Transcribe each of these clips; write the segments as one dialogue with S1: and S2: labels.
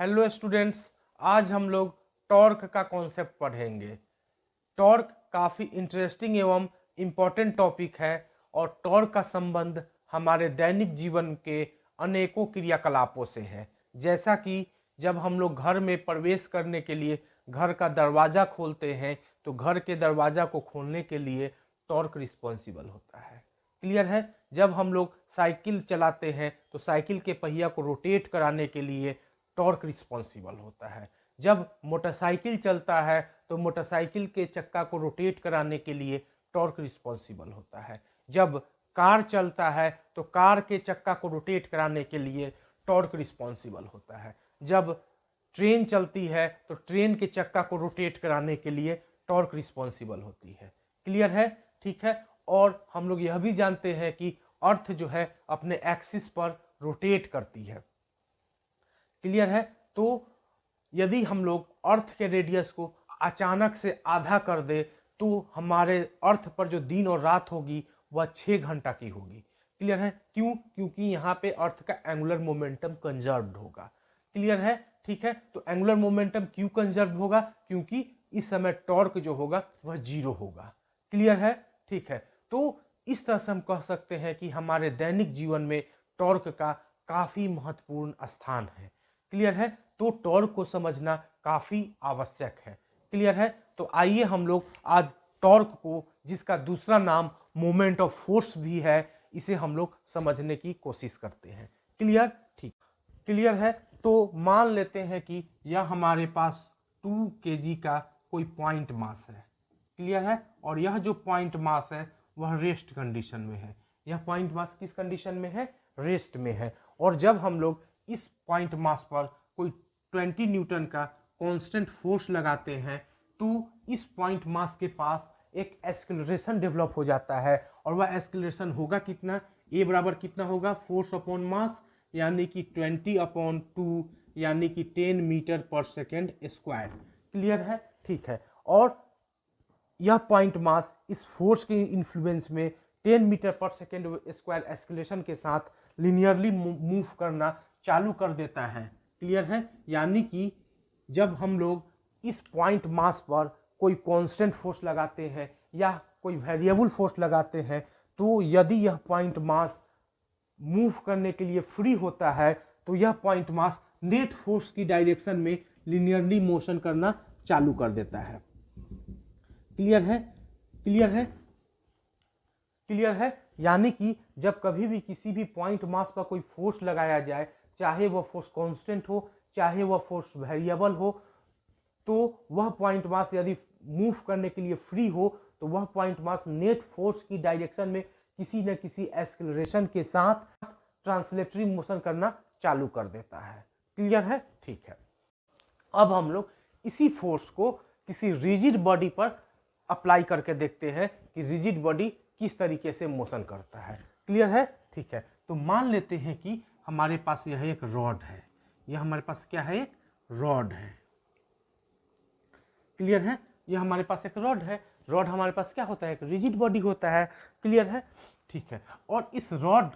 S1: Hello students, आज हम लोग टॉर्क का कॉन्सेप्ट पढ़ेंगे। टॉर्क काफ़ी इंटरेस्टिंग एवं इम्पॉर्टेंट टॉपिक है और टॉर्क का संबंध हमारे दैनिक जीवन के अनेकों क्रियाकलापों से है। जैसा कि जब हम लोग घर में प्रवेश करने के लिए घर का दरवाज़ा खोलते हैं तो घर के दरवाज़ा को खोलने के लिए टॉर्क रिस्पॉन्सिबल होता है। क्लियर है। जब हम लोग साइकिल चलाते हैं तो साइकिल के पहिया को रोटेट कराने के लिए टॉर्क रिस्पॉन्सिबल होता है। जब मोटरसाइकिल चलता है तो मोटरसाइकिल के चक्का को रोटेट कराने के लिए टॉर्क रिस्पॉन्सिबल होता है। जब कार चलता है तो कार के चक्का को रोटेट कराने के लिए टॉर्क रिस्पॉन्सिबल होता है। जब ट्रेन चलती है तो ट्रेन के चक्का को रोटेट कराने के लिए टॉर्क रिस्पॉन्सिबल होती है। क्लियर है, ठीक है। और हम लोग यह भी जानते हैं कि अर्थ जो है अपने एक्सिस पर रोटेट करती है। क्लियर है। तो यदि हम लोग अर्थ के रेडियस को अचानक से आधा कर दे तो हमारे अर्थ पर जो दिन और रात होगी वह 6 घंटा की होगी। क्लियर है। क्यों? क्योंकि यहाँ पे अर्थ का एंगुलर मोमेंटम कंजर्व्ड होगा। क्लियर है, ठीक है। तो एंगुलर मोमेंटम क्यों कंजर्व होगा? क्योंकि इस समय टॉर्क जो होगा वह 0 होगा। क्लियर है, ठीक है। तो इस तरह से हम कह सकते हैं कि हमारे दैनिक जीवन में टॉर्क का काफी महत्वपूर्ण स्थान है। क्लियर है। तो टॉर्क को समझना काफी आवश्यक है। क्लियर है। तो आइए हम लोग आज टॉर्क को, जिसका दूसरा नाम मोमेंट ऑफ फोर्स भी है, इसे हम लोग समझने की कोशिश करते हैं। क्लियर, ठीक। क्लियर है। तो मान लेते हैं कि यह हमारे पास 2 kg का कोई पॉइंट मास है। क्लियर है। और यह जो पॉइंट मास है वह रेस्ट कंडीशन में है। यह पॉइंट मास किस कंडीशन में है? रेस्ट में है। और जब हम लोग इस पॉइंट मास पर कोई 20 न्यूटन का कांस्टेंट फोर्स लगाते हैं तो इस पॉइंट मास के पास एक एक्सेलरेशन डेवलप हो जाता है। और वह एक्सेलरेशन होगा कितना? ए बराबर कितना होगा? फोर्स अपॉन मास, यानी कि 20/2 यानी कि 10 मीटर पर सेकेंड स्क्वायर। क्लियर है, ठीक है। और यह पॉइंट मास इस फोर्स के इन्फ्लुएंस में 10 मीटर पर सेकेंड स्क्वायर एक्सेलरेशन के साथ लिनियरली मूव करना चालू कर देता है। क्लियर है। यानी कि जब हम लोग इस पॉइंट मास पर कोई कांस्टेंट फोर्स लगाते हैं या कोई वेरिएबल फोर्स लगाते हैं तो यदि यह पॉइंट मास मूव करने के लिए फ्री होता है तो यह पॉइंट मास नेट फोर्स की डायरेक्शन में लिनियरली मोशन करना चालू कर देता है। क्लियर है, क्लियर है, क्लियर है। यानी कि जब कभी भी किसी भी पॉइंट मास पर कोई फोर्स लगाया जाए, चाहे वह फोर्स कांस्टेंट हो चाहे वह फोर्स वेरिएबल हो, तो वह पॉइंट मास यदि मूव करने के लिए फ्री हो तो वह पॉइंट मास नेट फोर्स की डायरेक्शन में किसी न किसी एक्सेलरेशन के साथ ट्रांसलेटरी मोशन करना चालू कर देता है। क्लियर है, ठीक है। अब हम लोग इसी फोर्स को किसी रिजिड बॉडी पर अप्लाई करके देखते हैं कि रिजिड बॉडी किस तरीके से मोशन करता है। क्लियर है, ठीक है। तो मान लेते हैं कि हमारे पास यह एक रॉड है। यह हमारे पास क्या है? एक रॉड है। क्लियर है। यह हमारे पास एक रॉड है। रॉड हमारे पास क्या होता है? एक रिजिड बॉडी होता है। क्लियर है, ठीक है। और इस रॉड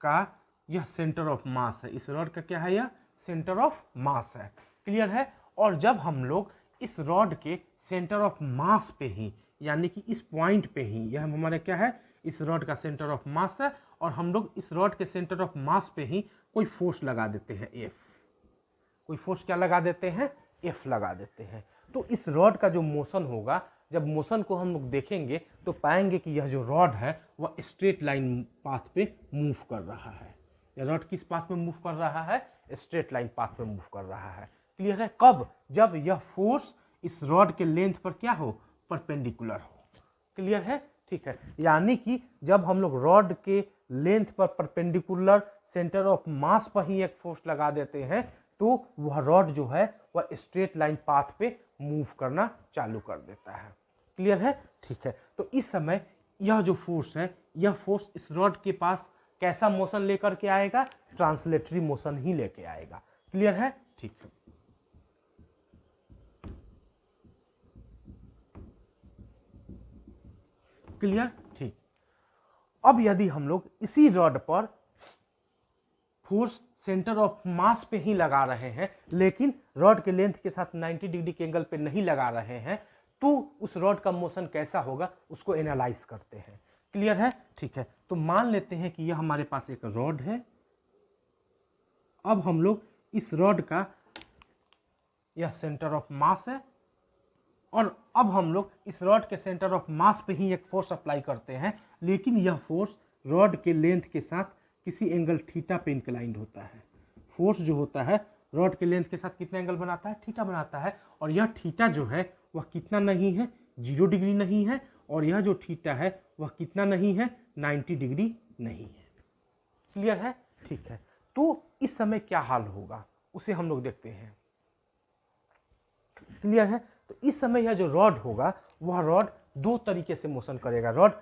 S1: का यह सेंटर ऑफ मास है। इस रॉड का क्या है? यह सेंटर ऑफ मास है। क्लियर है। और जब हम लोग इस रॉड के सेंटर ऑफ मास पे ही, यानी कि इस पॉइंट पे ही, यह हमारा क्या है? इस रॉड का सेंटर ऑफ मास है। और हम लोग इस रॉड के सेंटर ऑफ मास पे ही कोई फोर्स लगा देते हैं, एफ। कोई फोर्स क्या लगा देते हैं? एफ लगा देते हैं। तो इस रॉड का जो मोशन होगा, जब मोशन को हम लोग देखेंगे तो पाएंगे कि यह जो रॉड है वह स्ट्रेट लाइन पाथ पे मूव कर रहा है। यह रॉड किस पाथ में मूव कर रहा है? स्ट्रेट लाइन पाथ पे मूव कर रहा है। क्लियर है। कब? जब यह फोर्स इस रॉड के लेंथ पर क्या हो? परपेंडिकुलर हो। क्लियर है, ठीक है। यानी कि जब हम लोग रॉड के लेंथ पर परपेंडिकुलर सेंटर ऑफ मास पर ही एक फोर्स लगा देते हैं तो वह रॉड जो है वह स्ट्रेट लाइन पाथ पे मूव करना चालू कर देता है। क्लियर है, ठीक है। तो इस समय यह जो फोर्स है, यह फोर्स इस रॉड के पास कैसा मोशन लेकर के आएगा? ट्रांसलेटरी मोशन ही लेके आएगा। क्लियर है, ठीक है। क्लियर, ठीक। अब यदि हम लोग इसी रॉड पर फोर्स सेंटर ऑफ मास पे ही लगा रहे हैं, लेकिन रॉड के लेंथ के साथ 90 डिग्री के एंगल पे नहीं लगा रहे हैं, तो उस रॉड का मोशन कैसा होगा उसको एनालाइज करते हैं। क्लियर है? ठीक है, तो मान लेते हैं कि यह हमारे पास एक रॉड है। अब हम लोग इस रॉड का यह सेंटर ऑफ मास है, और अब हम लोग इस रॉड के सेंटर ऑफ मास पे ही एक फोर्स अप्लाई करते हैं, लेकिन यह फोर्स रॉड के लेंथ के साथ किसी एंगल थीटा पे इंक्लाइंड होता है। फोर्स जो होता है रॉड के लेंथ के साथ कितना एंगल बनाता है? थीटा बनाता है। और यह थीटा जो है वह कितना नहीं है? 0 डिग्री नहीं है। और यह जो थीटा है वह कितना नहीं है? 90 डिग्री नहीं है। क्लियर है? ठीक है, तो इस समय क्या हाल होगा उसे हम लोग देखते हैं। क्लियर है? तो इस समय यह जो रॉड होगा वह रॉड दो तरीके से मोशन करेगा। रॉड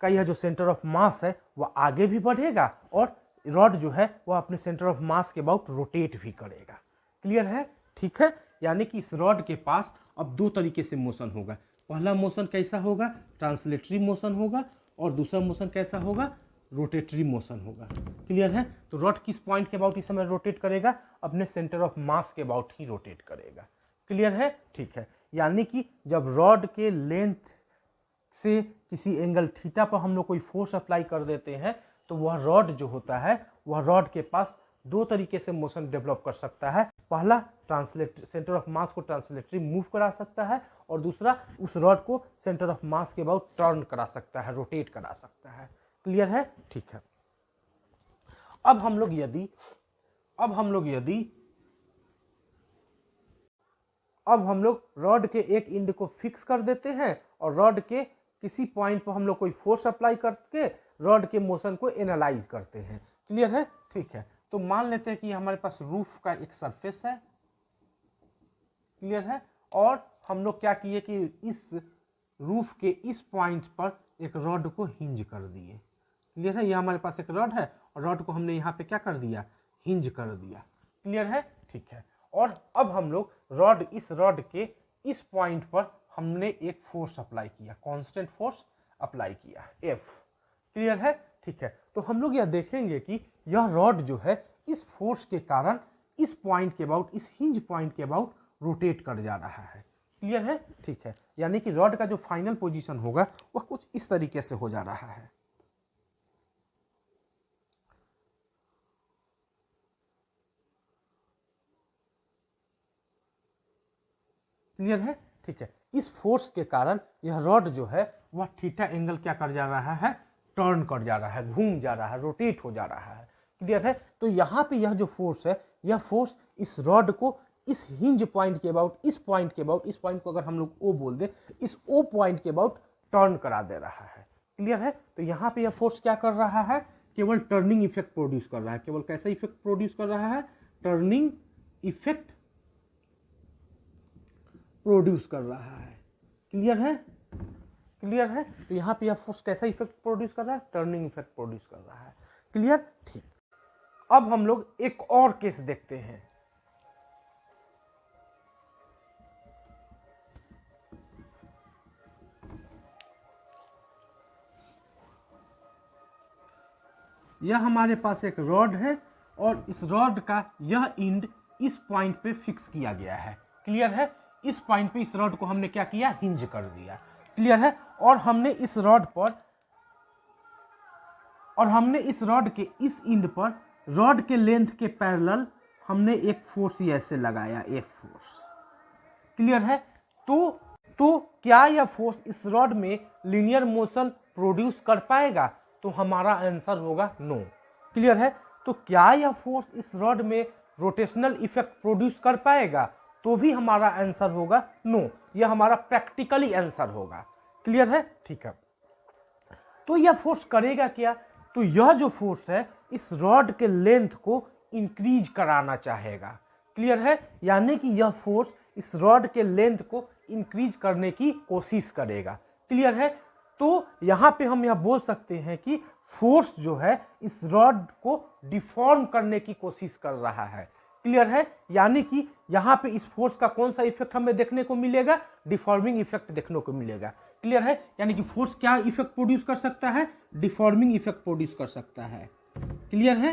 S1: का यह जो सेंटर ऑफ मास है वह आगे भी बढ़ेगा, और रॉड जो है वह अपने सेंटर ऑफ मास के अबाउट रोटेट भी करेगा। क्लियर है? ठीक है, यानी कि इस रॉड के पास अब दो तरीके से मोशन होगा। पहला मोशन कैसा होगा? ट्रांसलेटरी मोशन होगा, और दूसरा मोशन कैसा होगा? रोटेटरी मोशन होगा। क्लियर है? तो रॉड किस पॉइंट के अबाउट इस समय रोटेट करेगा? अपने सेंटर ऑफ मास के अबाउट ही रोटेट करेगा। क्लियर है? ठीक है, यानी कि जब रॉड के लेंथ से किसी एंगल थीटा पर हम लोग कोई फोर्स अप्लाई कर देते हैं, तो वह रॉड जो होता है वह रॉड के पास दो तरीके से मोशन डेवलप कर सकता है। पहला सेंटर ऑफ मास को ट्रांसलेटरी मूव करा सकता है, और दूसरा उस रॉड को सेंटर ऑफ मास के अबाउट टर्न करा सकता है, रोटेट करा सकता है। क्लियर है? ठीक है, अब हम लोग रॉड के एक एंड को फिक्स कर देते हैं, और रॉड के किसी पॉइंट पर हम लोग कोई फोर्स अप्लाई करके रॉड के मोशन को एनालाइज करते हैं। क्लियर है? ठीक है, तो मान लेते हैं कि हमारे पास रूफ का एक सरफेस है। क्लियर है? और हम लोग क्या किए कि इस रूफ के इस पॉइंट पर एक रॉड को हिंज कर दिए। क्लियर है? यह हमारे पास एक रॉड है, और रॉड को हमने यहाँ पे क्या कर दिया? हिंज कर दिया। क्लियर है? ठीक है, और अब हम लोग इस रॉड के इस पॉइंट पर हमने एक फोर्स अप्लाई किया, कांस्टेंट फोर्स अप्लाई किया, F। क्लियर है? ठीक है, तो हम लोग यह देखेंगे कि यह रॉड जो है इस फोर्स के कारण इस पॉइंट के अबाउट, इस हिंज पॉइंट के अबाउट रोटेट कर जा रहा है। क्लियर है? ठीक है, यानी कि रॉड का जो फाइनल पोजीशन होगा वह कुछ इस तरीके से हो जा रहा है। क्लियर है? ठीक है, इस फोर्स के कारण यह रॉड जो है वह थीटा एंगल क्या कर जा रहा है? टर्न कर जा रहा है, घूम जा रहा है, रोटेट हो जा रहा है। क्लियर है? तो यहाँ पे यह जो फोर्स है, यह फोर्स इस रॉड को इस हिंज पॉइंट के अबाउट, इस पॉइंट को अगर हम लोग O बोल दे, इस O पॉइंट के अबाउट टर्न करा दे रहा है। क्लियर है? तो यहाँ पे यह फोर्स क्या कर रहा है? केवल टर्निंग इफेक्ट प्रोड्यूस कर रहा है। केवल कैसा इफेक्ट प्रोड्यूस कर रहा है? टर्निंग इफेक्ट प्रोड्यूस कर रहा है। क्लियर है? क्लियर है? तो यहाँ पे यह फोर्स कैसा इफेक्ट प्रोड्यूस कर रहा है? टर्निंग इफेक्ट प्रोड्यूस कर रहा है। क्लियर? ठीक, अब हम लोग एक और केस देखते हैं। यह हमारे पास एक रॉड है, और इस रॉड का यह एंड इस पॉइंट पे फिक्स किया गया है। क्लियर है? इस पॉइंट पे इस रॉड को हमने क्या किया? हिंज कर दिया। क्लियर है? और हमने इस रॉड के इस एंड पर रॉड के लेंथ के पैरेलल हमने एक फोर्स ऐसे लगाया, F फोर्स। क्लियर है? तो क्या यह फोर्स इस रॉड में लीनियर मोशन प्रोड्यूस कर पाएगा? तो हमारा आंसर होगा नो। क्लियर है? तो क्या यह फोर्स इस रॉड में रोटेशनल इफेक्ट प्रोड्यूस कर पाएगा? तो भी हमारा आंसर होगा नो। यह हमारा प्रैक्टिकली आंसर होगा। क्लियर है? ठीक है, तो यह फोर्स करेगा क्या? तो यह जो फोर्स है इस रॉड के लेंथ को इंक्रीज कराना चाहेगा। क्लियर है? यानी कि यह फोर्स इस रॉड के लेंथ को इंक्रीज करने की कोशिश करेगा। क्लियर है? तो यहाँ पे हम यह बोल सकते हैं कि फोर्स जो है इस रॉड को डिफॉर्म करने की कोशिश कर रहा है। क्लियर है? यानी कि यहाँ पे इस फोर्स का कौन सा इफेक्ट हमें देखने को मिलेगा? डिफॉर्मिंग इफेक्ट देखने को मिलेगा। क्लियर है? यानी कि फोर्स क्या इफेक्ट प्रोड्यूस कर सकता है? डिफॉर्मिंग इफेक्ट प्रोड्यूस कर सकता है। क्लियर है?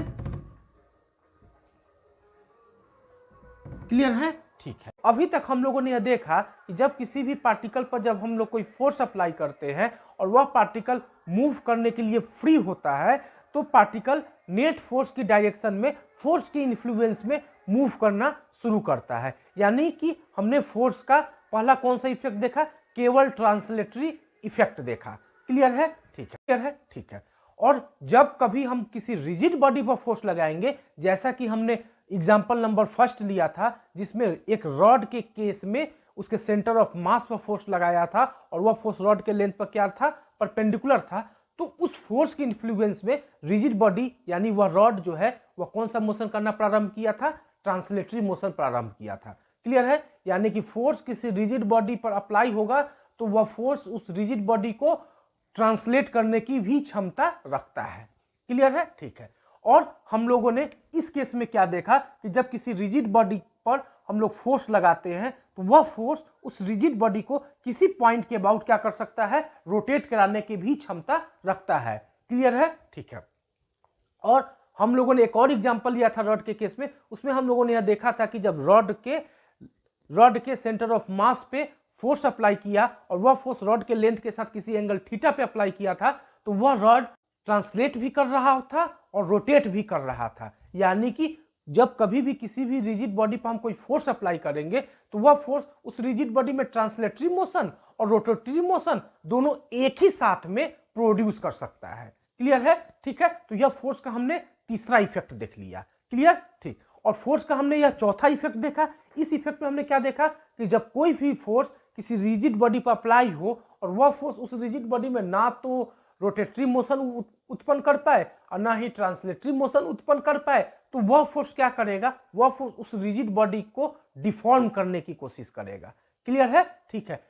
S1: क्लियर है? ठीक है। अभी तक हम लोगों ने यह देखा कि जब किसी भी पार्टिकल पर जब हम लोग कोई फोर्स अप्लाई करते हैं और वह पार्टिकल मूव करने के लिए फ्री होता है तो पार्टिकल नेट फोर्स की डायरेक्शन में फोर्स की इन्फ्लुएंस में मूव करना शुरू करता है। यानी कि हमने फोर्स का पहला कौन सा इफेक्ट देखा? केवल ट्रांसलेटरी इफेक्ट देखा। क्लियर है? ठीक है। क्लियर है? ठीक है। और जब कभी हम किसी रिजिड बॉडी पर फोर्स लगाएंगे, जैसा कि हमने एग्जाम्पल नंबर फर्स्ट लिया था जिसमें एक रॉड के केस में उसके सेंटर ऑफ मास पर फोर्स लगाया था और वह फोर्स रॉड के लेंथ पर क्या था? परपेंडिकुलर था। तो उस फोर्स की इन्फ्लुएंस में रिजिड बॉडी यानी वह रॉड जो है वह कौन सा मोशन करना प्रारंभ किया था? ट्रांसलेटरी मोशन प्रारंभ किया था। क्लियर है? यानी कि फोर्स किसी रिजिड बॉडी पर अप्लाई होगा तो वह फोर्स उस रिजिड बॉडी को ट्रांसलेट करने की भी क्षमता रखता है। क्लियर है? ठीक है। और हम लोगों ने इस केस में क्या देखा कि जब किसी रिजिड बॉडी पर हम लोग फोर्स लगाते हैं तो वह फोर्स उस रिजिड बॉडी को किसी पॉइंट के अबाउट क्या कर सकता है? रोटेट कराने की भी क्षमता रखता है। क्लियर है? ठीक है। और हम लोगों ने एक और एग्जांपल लिया था रॉड के केस में, उसमें हम लोगों ने यह देखा था कि जब रॉड के सेंटर ऑफ मास पे फोर्स अप्लाई किया और वह फोर्स रॉड के लेंथ के साथ किसी एंगल थीटा पे अप्लाई किया था तो वह रॉड ट्रांसलेट भी कर रहा था और रोटेट भी कर रहा था। यानी कि जब कभी भी किसी भी रिजिड बॉडी पर हम कोई फोर्स अप्लाई करेंगे तो वह फोर्स उस रिजिड बॉडी में ट्रांसलेटरी मोशन और रोटेटरी मोशन दोनों एक ही साथ में प्रोड्यूस कर सकता है। क्लियर है? ठीक है। तो यह फोर्स का हमने तीसरा इफेक्ट देख लिया। क्लियर? ठीक। और फोर्स का हमने यह चौथा इफेक्ट देखा। इस इफेक्ट में हमने क्या देखा कि जब कोई भी फोर्स किसी रिजिड बॉडी पर अप्लाई हो और वह फोर्स उस रिजिड बॉडी में ना तो रोटेटरी मोशन उत्पन्न कर पाए और ना ही ट्रांसलेटरी मोशन उत्पन्न कर पाए तो वह फोर्स क्या करेगा? वह फोर्स उस रिजिड बॉडी को डिफॉर्म करने की कोशिश करेगा। क्लियर है? ठीक है।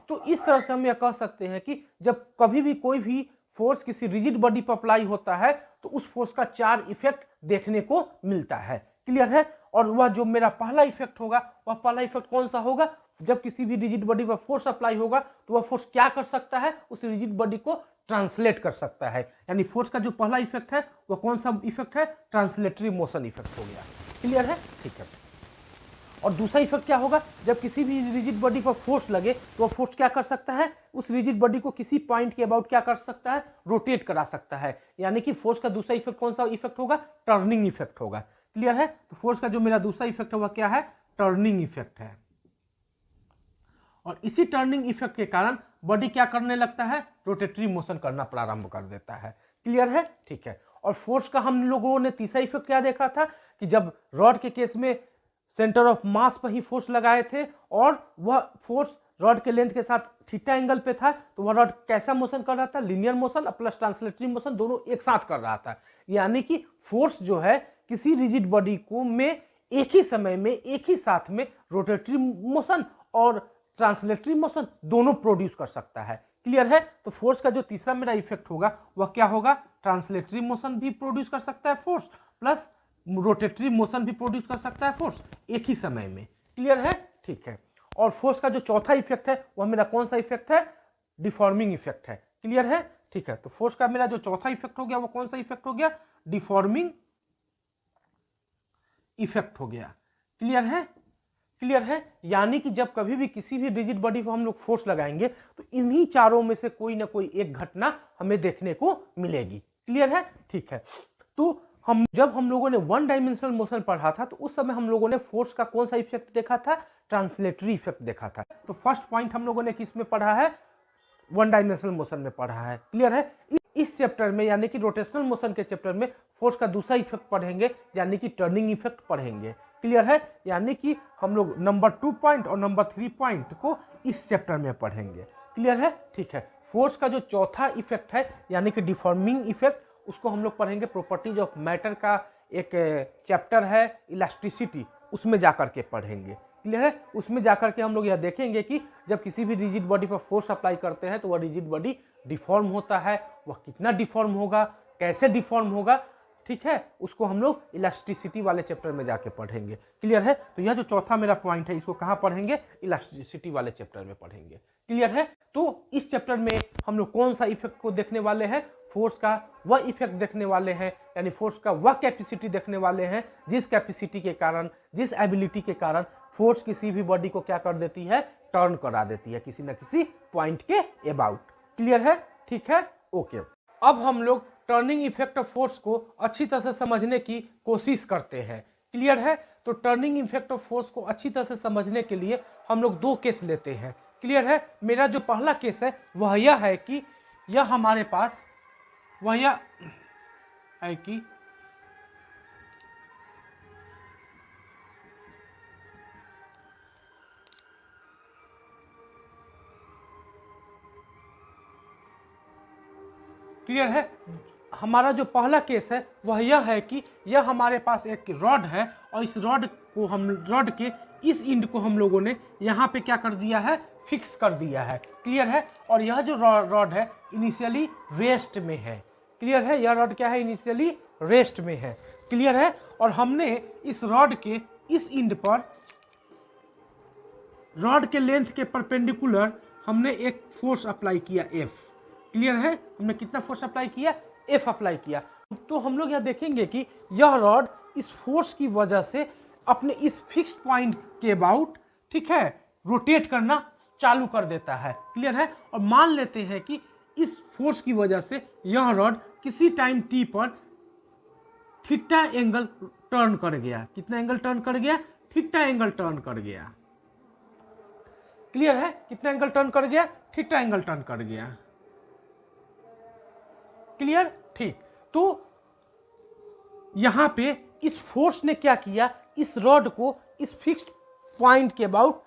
S1: तो इस तरह से हम यह कह सकते हैं कि जब कभी भी कोई भी फोर्स किसी रिजिड बॉडी पर अप्लाई होता है तो उस फोर्स का 4 इफेक्ट देखने को मिलता है। क्लियर है? और वह जो मेरा पहला इफेक्ट होगा वह पहला इफेक्ट कौन सा होगा? जब किसी भी रिजिड बॉडी पर फोर्स अप्लाई होगा तो वह फोर्स क्या कर सकता है? उस रिजिड बॉडी को ट्रांसलेट कर सकता है। यानी फोर्स का जो पहला इफेक्ट है वह कौन सा इफेक्ट है? ट्रांसलेटरी मोशन इफेक्ट हो गया। क्लियर है? ठीक है। और दूसरा इफेक्ट क्या होगा? जब किसी भी रिजिड बॉडी पर फोर्स लगे तो वह फोर्स क्या कर सकता है? उस रिजिड बॉडी को किसी पॉइंट के अबाउट क्या कर सकता है? रोटेट करा सकता है। यानी कि फोर्स का दूसरा इफेक्ट कौन सा इफेक्ट होगा? टर्निंग इफेक्ट होगा। क्लियर है? तो फोर्स का जो मेरा दूसरा इफेक्ट है वह क्या है? टर्निंग इफेक्ट है। और इसी टर्निंग इफेक्ट के कारण बॉडी क्या करने लगता है? रोटेटरी मोशन करना प्रारंभ कर देता है। क्लियर है? ठीक है। और फोर्स का हम लोगों ने तीसरा इफेक्ट क्या देखा था कि जब रॉड के केस में सेंटर ऑफ मास पर ही फोर्स लगाए थे और वह फोर्स रॉड के लेंथ के साथ थीटा एंगल पे था तो वह रॉड कैसा मोशन कर रहा था? Linear motion plus translatory motion दोनों एक साथ कर रहा था। यानी कि फोर्स जो है किसी रिजिड बॉडी को में एक ही समय में एक ही साथ में रोटेटरी मोशन और ट्रांसलेटरी मोशन दोनों प्रोड्यूस कर सकता है। क्लियर है? तो फोर्स का जो तीसरा मेरा इफेक्ट होगा वह क्या होगा? ट्रांसलेटरी मोशन भी प्रोड्यूस कर सकता है फोर्स प्लस रोटेटरी मोशन भी प्रोड्यूस कर सकता है फोर्स एक ही समय में। क्लियर है? ठीक है। और फोर्स का जो चौथा इफेक्ट है वह मेरा कौन सा इफेक्ट है? डिफॉर्मिंग इफेक्ट है। क्लियर है? ठीक है। तो फोर्स का मेरा जो चौथा इफेक्ट हो गया वो कौन सा इफेक्ट हो गया? डिफॉर्मिंग इफेक्ट हो गया। क्लियर है? क्लियर है? यानी कि जब कभी भी किसी भी रिजिड बॉडी पर हम लोग फोर्स लगाएंगे तो इन्हीं चारों में से कोई ना कोई एक घटना हमें देखने को मिलेगी। क्लियर है? ठीक है। तो जब हम लोगों ने वन डायमेंशनल मोशन पढ़ा था तो उस समय हम लोगों ने फोर्स का कौन सा इफेक्ट देखा था? ट्रांसलेटरी इफेक्ट देखा था। तो फर्स्ट पॉइंट हम लोगों ने किस में पढ़ा है? वन डायमेंशनल मोशन में पढ़ा है। क्लियर है? इस चैप्टर में यानी कि रोटेशनल मोशन के चैप्टर में फोर्स का दूसरा इफेक्ट पढ़ेंगे यानी कि टर्निंग इफेक्ट पढ़ेंगे। क्लियर है? यानी कि हम लोग नंबर 2 पॉइंट और नंबर 3 पॉइंट को इस चैप्टर में पढ़ेंगे। क्लियर है? ठीक है। फोर्स का जो चौथा इफेक्ट है यानी कि डिफॉर्मिंग इफेक्ट उसको हम लोग पढ़ेंगे प्रॉपर्टीज ऑफ मैटर का एक चैप्टर है इलास्टिसिटी, उसमें जाकर के पढ़ेंगे। क्लियर है? उसमें जाकर के हम लोग यह देखेंगे कि जब किसी भी रिजिड बॉडी पर फोर्स अप्लाई करते हैं तो वह रिजिड बॉडी डिफॉर्म होता है, वह कितना डिफॉर्म होगा, कैसे डिफॉर्म होगा। ठीक है, उसको हम लोग इलास्टिसिटी वाले चैप्टर में जाके पढ़ेंगे। क्लियर है? तो यह जो चौथा मेरा पॉइंट है इसको कहाँ पढ़ेंगे? इलास्टिसिटी वाले चैप्टर में पढ़ेंगे। क्लियर है? तो इस चैप्टर में हम लोग कौन सा इफेक्ट को देखने वाले हैं? फोर्स का वह इफेक्ट देखने वाले हैं, यानी फोर्स का वह कैपेसिटी देखने वाले हैं जिस कैपेसिटी के कारण, जिस एबिलिटी के कारण फोर्स किसी भी बॉडी को क्या कर देती है? टर्न करा देती है किसी न किसी पॉइंट के अबाउट। क्लियर है? ठीक है, ओके। अब हम लोग टर्निंग इफेक्ट ऑफ फोर्स को अच्छी तरह से समझने की कोशिश करते हैं। क्लियर है? तो टर्निंग इफेक्ट ऑफ फोर्स को अच्छी तरह से समझने के लिए हम लोग दो केस लेते हैं। क्लियर है? मेरा जो पहला केस है वह यह है कि यह हमारे पास वह यह है कि क्लियर है? हमारा जो पहला केस है वह यह है कि यह हमारे पास एक रॉड है और इस रॉड के इस एंड को हम लोगों ने यहाँ पे क्या कर दिया है? फिक्स कर दिया है। क्लियर है? और यह जो रॉड है इनिशियली रेस्ट में है। क्लियर है? यह रॉड क्या है? इनिशियली रेस्ट में है। क्लियर है? और हमने इस रॉड के इस एंड पर रॉड के लेंथ के परपेंडिकुलर हमने एक फोर्स अप्लाई किया F। क्लियर है? हमने कितना फोर्स अप्लाई किया? F अप्लाई किया। तो हम लोग यह देखेंगे कि यह रॉड इस फोर्स की वजह से अपने इस फिक्स्ड पॉइंट के अबाउट, ठीक है, रोटेट करना चालू कर देता है। क्लियर है? और मान लेते हैं कि इस फोर्स की वजह से यह रॉड किसी टाइम t पर थीटा एंगल टर्न कर गया। कितना एंगल टर्न कर गया? थीटा एंगल टर्न कर गया। क्लियर है? कितना एंगल टर्न कर गया? थीटा एंगल टर्न कर गया। क्लियर? ठीक। तो यहां पे इस फोर्स ने क्या किया? इस रॉड को इस फिक्स्ड पॉइंट के अबाउट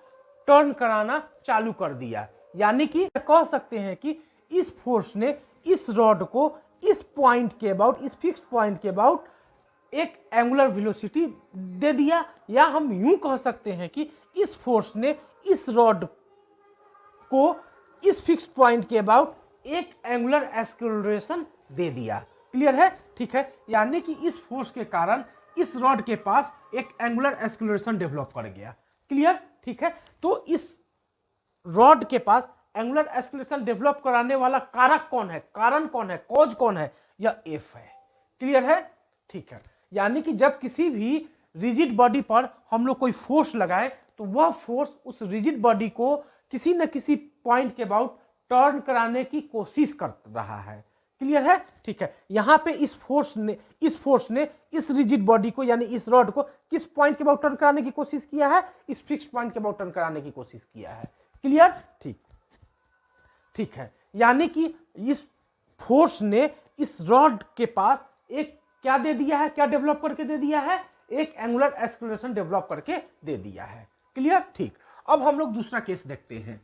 S1: टर्न कराना चालू कर दिया। यानी कि कह सकते हैं कि इस फोर्स ने इस रॉड को इस पॉइंट के अबाउट, इस फिक्स्ड पॉइंट के अबाउट एक एंगुलर वेलोसिटी दे दिया, या हम यूं कह सकते हैं कि इस फोर्स ने इस रॉड को इस फिक्स्ड पॉइंट के अबाउट एक एंगुलर एक्सेलरेशन दे दिया। क्लियर है? ठीक है। यानी कि इस फोर्स के कारण इस रॉड के पास एक एंगुलर एक्सेलरेशन डेवलप कर गया। क्लियर? ठीक है। तो इस रॉड के पास एंगुलर एक्सेलरेशन डेवलप कराने वाला कारक कौन है? कारण कौन है? कॉज कौन है? यह F है। क्लियर है? ठीक है। यानी कि जब किसी भी रिजिड बॉडी पर हम लोग कोई फोर्स लगाए तो वह फोर्स उस रिजिड बॉडी को किसी न किसी पॉइंट के अबाउट टर्न कराने की कोशिश कर रहा है। क्लियर है? ठीक है। यहां पे इस फोर्स ने इस रिजिड बॉडी को, यानी इस रॉड को किस पॉइंट के अबाउट टर्न कराने की कोशिश किया है? इस फिक्स्ड पॉइंट के अबाउट टर्न कराने की कोशिश किया है। क्लियर? ठीक। ठीक है। यानी कि इस फोर्स ने इस रॉड के पास एक क्या दे दिया है? क्या डेवलप करके दे दिया है? एक एंगुलर एक्सेलरेशन डेवलप करके दे दिया है। क्लियर? ठीक। अब हम लोग दूसरा केस देखते हैं।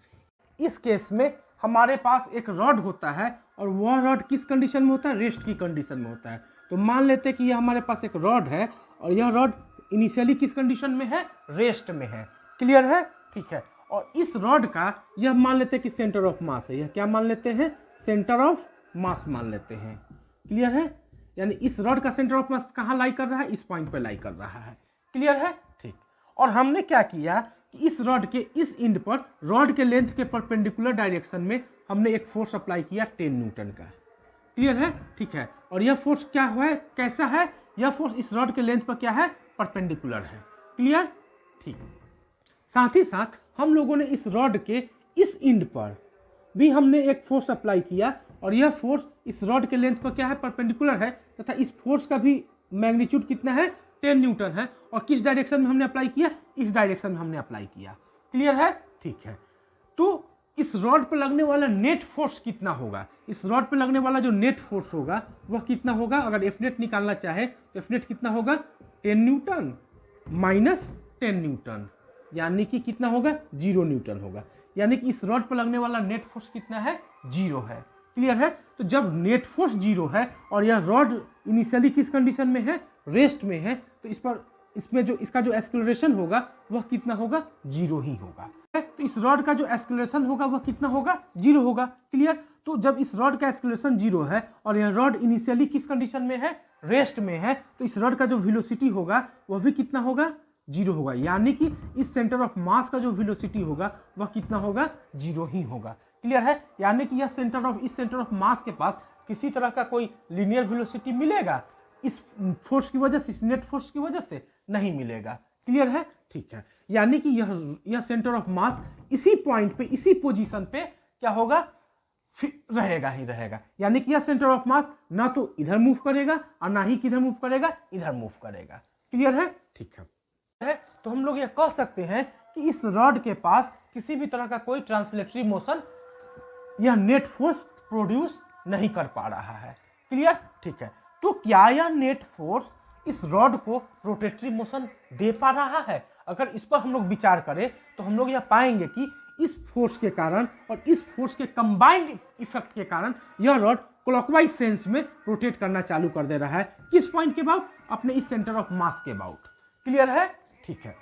S1: इस केस में हमारे पास एक रॉड होता है और वह रॉड किस कंडीशन में होता है? रेस्ट की कंडीशन में होता है। तो मान लेते हैं कि यह हमारे पास एक रॉड है और यह रॉड इनिशियली किस कंडीशन में है? रेस्ट में है। क्लियर है? ठीक है। और इस रॉड का यह मान लेते हैं कि सेंटर ऑफ मास है। यह क्या मान लेते हैं? सेंटर ऑफ मास मान लेते हैं। क्लियर है? यानी इस रॉड का सेंटर ऑफ मास कहाँ लाई कर रहा है? इस पॉइंट पे लाई कर रहा है। क्लियर है? ठीक। और हमने क्या किया कि इस रॉड के इस एंड पर रॉड के लेंथ के परपेंडिकुलर डायरेक्शन में हमने एक फोर्स अप्लाई किया 10 न्यूटन का। क्लियर है? ठीक है। और यह फोर्स क्या हुआ है? कैसा है? यह फोर्स इस रॉड के लेंथ पर क्या है? परपेंडिकुलर है। क्लियर? ठीक। साथ ही साथ हम लोगों ने इस रॉड के इस एंड पर भी हमने एक फोर्स अप्लाई किया और यह फोर्स इस रॉड के लेंथ पर क्या है? परपेंडिकुलर है, तथा इस फोर्स का भी मैग्नीट्यूड कितना है? 10 न्यूटन है। और किस डायरेक्शन में हमने अप्लाई किया? इस डायरेक्शन में हमने अप्लाई किया। क्लियर है? ठीक है। तो इस रॉड पर लगने वाला नेट फोर्स कितना होगा? इस रॉड पर लगने वाला जो नेट फोर्स होगा वह कितना होगा? अगर एफ नेट निकालना चाहे तो एफ नेट कितना होगा? 10 न्यूटन माइनस 10 न्यूटन, यानी कि कितना होगा? 0 न्यूटन होगा। यानी कि इस रॉड पर लगने वाला नेट फोर्स कितना है? 0 है। क्लियर है? तो जब नेट फोर्स 0 है और यह रॉड इनिशियली किस कंडीशन में है? रेस्ट में है, तो इसमें जो इसका जो एक्सेलरेशन होगा वह कितना होगा? 0 ही होगा। तो इस रॉड का जो एक्सेलरेशन होगा वह कितना होगा? 0 होगा। क्लियर? तो जब इस रॉड का एक्सेलरेशन 0 है और यह रॉड इनिशियली किस कंडीशन में है? रेस्ट में है तो इस रड का जो वेलोसिटी होगा वह भी कितना होगा, 0 होगा। यानी कि इस सेंटर ऑफ मास का जो वेलोसिटी होगा वह कितना होगा, 0 ही होगा। क्लियर है। यानी कि इस सेंटर ऑफ मास के पास किसी तरह का कोई लीनियर वेलोसिटी मिलेगा इस फोर्स की वजह से, इस नेट फोर्स की वजह से नहीं मिलेगा। क्लियर है, ठीक है। यानी कि यह सेंटर ऑफ मास इसी पॉइंट पे, इसी पोजीशन पे क्या होगा, रहेगा ही रहेगा। यानी कि यह सेंटर ऑफ मास ना तो इधर मूव करेगा और ना ही किधर मूव करेगा, इधर मूव करेगा। क्लियर है, ठीक है। तो हम लोग यह कह सकते हैं कि इस रॉड के पास किसी भी तरह का कोई ट्रांसलेटरी मोशन यह नेट फोर्स प्रोड्यूस नहीं कर पा रहा है। क्लियर, ठीक है। तो क्या यह नेट फोर्स इस रॉड को रोटेटरी मोशन दे पा रहा है? अगर इस पर हम लोग विचार करें तो हम लोग यह पाएंगे कि इस फोर्स के कारण और इस फोर्स के कंबाइंड इफेक्ट के कारण यह रॉड क्लॉकवाइज सेंस में रोटेट करना चालू कर दे रहा है। किस पॉइंट के अबाउट? अपने इस सेंटर ऑफ मास के अबाउट। क्लियर है, ठीक है।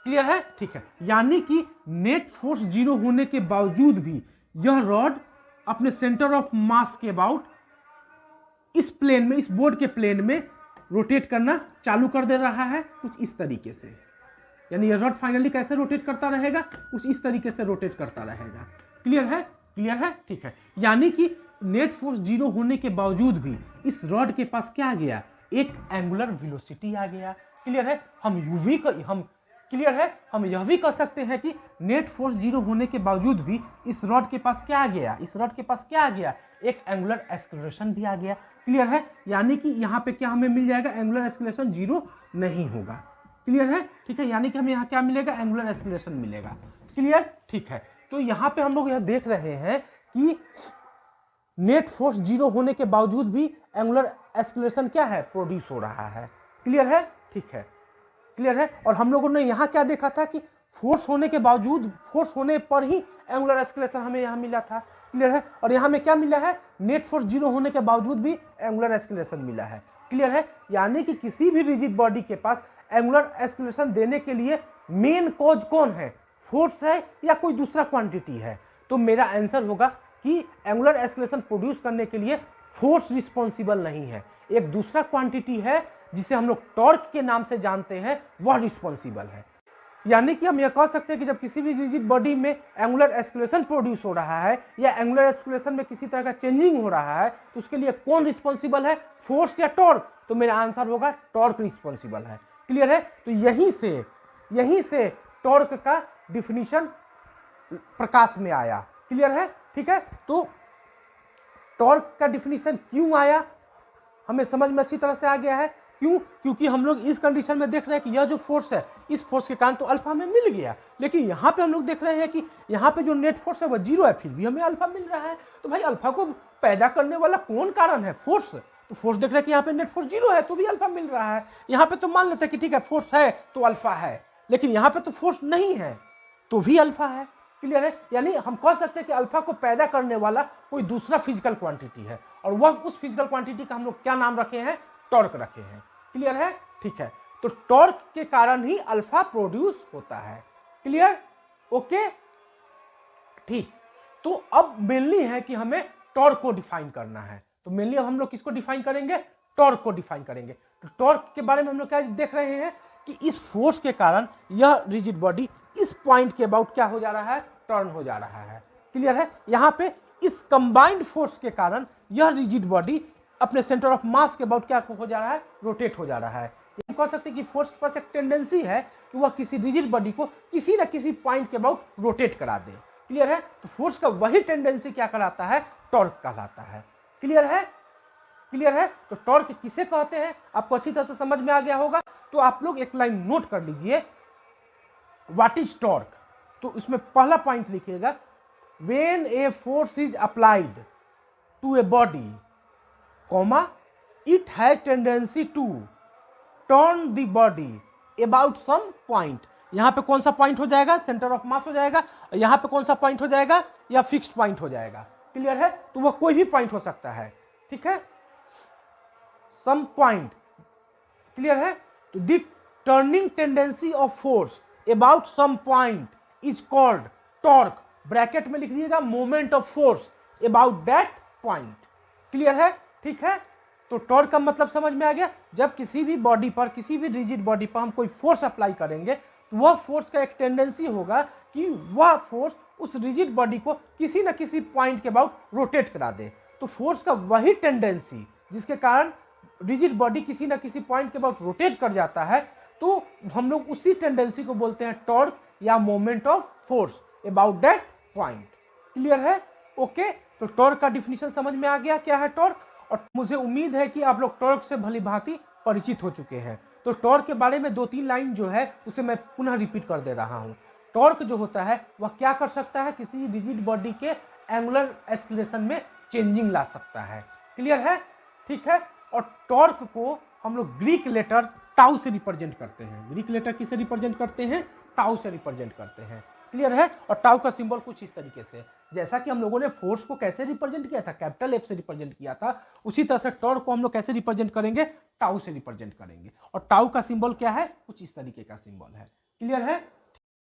S1: क्लियर है, ठीक है। यानी कि नेट फोर्स 0 होने के बावजूद भी यह रॉड अपने सेंटर ऑफ मास के अबाउट इस प्लेन में, इस बोर्ड के प्लेन में रोटेट करना चालू कर दे रहा है, कुछ इस तरीके से। यानी यह रॉड फाइनली कैसे रोटेट करता रहेगा, कुछ इस तरीके से रोटेट करता रहेगा। क्लियर है, क्लियर है, ठीक है। यानी कि नेट फोर्स 0 होने के बावजूद भी इस रॉड के पास क्या आ गया, एक एंगुलर वेलोसिटी आ गया। क्लियर है। क्लियर है, हम यह भी कह सकते हैं कि नेट फोर्स 0 होने के बावजूद भी इस रॉड के पास क्या आ गया, इस रॉड के पास क्या आ गया, एक एंगुलर एक्सेलरेशन भी आ गया। क्लियर है। यानी कि यहाँ पे क्या हमें मिल जाएगा, एंगुलर एक्सेलरेशन 0 नहीं होगा। क्लियर है, ठीक है। यानी कि हमें यहाँ क्या मिलेगा, एंगुलर एक्सेलरेशन मिलेगा। क्लियर, ठीक है। तो यहाँ पे हम लोग यह देख रहे हैं कि नेट फोर्स 0 होने के बावजूद भी एंगुलर एक्सेलरेशन क्या है, प्रोड्यूस हो रहा है। क्लियर है, ठीक है। क्लियर है। और हम लोगों ने यहाँ क्या देखा था कि फोर्स होने के बावजूद, फोर्स होने पर ही एंगुलर एक्सेलरेशन हमें यहाँ मिला था। क्लियर है। और यहाँ में क्या मिला है, नेट फोर्स 0 होने के बावजूद भी एंगुलर एक्सेलरेशन मिला है। क्लियर है। यानी कि किसी भी रिजिड बॉडी के पास एंगुलर एक्सेलरेशन देने के लिए मेन कॉज कौन है, फोर्स है या कोई दूसरा क्वांटिटी है? तो मेरा आंसर होगा कि एंगुलर एक्सेलरेशन प्रोड्यूस करने के लिए फोर्स रिस्पॉन्सिबल नहीं है, एक दूसरा क्वांटिटी है जिसे हम लोग टॉर्क के नाम से जानते हैं, वह रिस्पॉन्सिबल है। यानी कि हम यह कह सकते हैं कि जब किसी भी रिजिड बॉडी में एंगुलर एक्सेलरेशन प्रोड्यूस हो रहा है या एंगुलर एक्सेलरेशन में किसी तरह का चेंजिंग हो रहा है तो उसके लिए कौन रिस्पॉन्सिबल है, फोर्स या टॉर्क? तो मेरा आंसर होगा टॉर्क रिस्पॉन्सिबल है। क्लियर है। तो यहीं से टॉर्क का डिफिनीशन प्रकाश में आया। क्लियर है, ठीक है। तो टॉर्क का डिफिनीशन क्यों आया हमें समझ में अच्छी तरह से आ गया है। क्यों? क्योंकि हम लोग इस कंडीशन में देख रहे हैं कि यह जो फोर्स है, इस फोर्स के कारण तो अल्फा में मिल गया, लेकिन यहाँ पे हम लोग देख रहे हैं कि यहाँ पे जो नेट फोर्स है वह 0 है, फिर भी हमें अल्फा मिल रहा है। तो भाई अल्फा को पैदा करने वाला कौन कारण है, फोर्स। तो फोर्स देख रहे हैं कि यहाँ पे नेट फोर्स 0 है तो भी अल्फा मिल रहा है। यहाँ पे तो मान लेते हैं कि ठीक है फोर्स है तो अल्फा है, लेकिन यहाँ पे तो फोर्स नहीं है तो भी अल्फा है। क्लियर है। यानी हम कह सकते हैं कि अल्फा को पैदा करने वाला कोई दूसरा फिजिकल क्वांटिटी है, और वह उस फिजिकल क्वांटिटी का हम लोग क्या नाम रखे हैं, टॉर्क रखे हैं। क्लियर है, ठीक है। तो टॉर्क के कारण ही अल्फा प्रोड्यूस होता है। क्लियर, ओके, ठीक। तो अब मेनली है कि हमें टॉर्क को डिफाइन करना है। तो मेनली अब हम लोग किसको डिफाइन करेंगे, टॉर्क को डिफाइन करेंगे। तो टॉर्क के बारे में हम लोग क्या देख रहे हैं कि इस फोर्स के कारण यह रिजिड बॉडी इस पॉइंट के अबाउट क्या हो जा रहा है, टर्न हो जा रहा है। क्लियर है। यहाँ पे इस कंबाइंड फोर्स के कारण यह रिजिड बॉडी अपने सेंटर ऑफ मास के अबाउट क्या हो जा रहा है, रोटेट हो जा रहा है। ये कह सकते हैं कि फोर्स के पास एक टेंडेंसी है कि वह किसी रिजिड बॉडी को किसी न किसी पॉइंट के अबाउट रोटेट करा दे। क्लियर है। तो फोर्स का वही टेंडेंसी क्या कहलाता है, टॉर्क कहलाता है। क्लियर है, क्लियर है। तो टॉर्क किसे कहते हैं आपको अच्छी तरह से समझ में आ गया होगा। तो आप लोग एक लाइन नोट कर लीजिए, व्हाट इज टॉर्क। तो इसमें पहला पॉइंट लिखिएगा, when a force is applied to a body, comma, it has tendency to turn the body about some point. यहां पे कौन सा पॉइंट हो जाएगा, सेंटर ऑफ मास हो जाएगा। यहां पे कौन सा पॉइंट हो जाएगा, या फिक्स्ड पॉइंट हो जाएगा। क्लियर है। तो वह कोई भी पॉइंट हो सकता है, ठीक है, सम पॉइंट। क्लियर है। तो the turning tendency of force about some point is called torque, bracket में लिख दीजिएगा moment of force about that point. Clear है, ठीक है। तो टॉर्क का मतलब समझ में आ गया। जब किसी भी बॉडी पर, किसी भी रिजिड बॉडी पर हम कोई फोर्स अप्लाई करेंगे तो वह फोर्स का एक टेंडेंसी होगा कि वह फोर्स उस रिजिड बॉडी को किसी न किसी पॉइंट के अबाउट रोटेट करा दे। तो फोर्स का वही टेंडेंसी जिसके कारण रिजिड बॉडी किसी न किसी पॉइंट के अबाउट रोटेट कर जाता है, तो हम लोग उसी टेंडेंसी को बोलते हैं टॉर्क या moment of force about that point. Clear है? ओके, तो टॉर्क का डिफिनीशन समझ में आ गया क्या है टॉर्क। और मुझे उम्मीद है कि आप लोग टॉर्क से भली भांति परिचित हो चुके हैं। तो टॉर्क के बारे में 2-3 लाइन जो है उसे मैं पुनः रिपीट कर दे रहा हूं। टॉर्क जो होता है वह क्या कर सकता है, किसी रिजिड बॉडी के एंगुलर एक्सीलरेशन में चेंजिंग ला सकता है। क्लियर है? ठीक है। और टॉर्क को हम लोग ग्रीक लेटर टाउ से रिप्रेजेंट करते हैं। ग्रीक लेटर किसे रिप्रेजेंट करते हैं? टाउ से रिप्रेजेंट करते हैं। क्लियर है? और टाउ का सिंबल कुछ इस तरीके से, जैसा कि हम लोगों ने फोर्स को कैसे रिप्रेजेंट किया था, कैपिटल एफ से रिप्रेजेंट किया था, उसी तरह से टॉर्क को हम लोग कैसे रिप्रेजेंट करेंगे? टाउ से रिप्रेजेंट करेंगे। और टाउ का सिंबल क्या है? कुछ इस तरीके का सिंबल है। क्लियर है?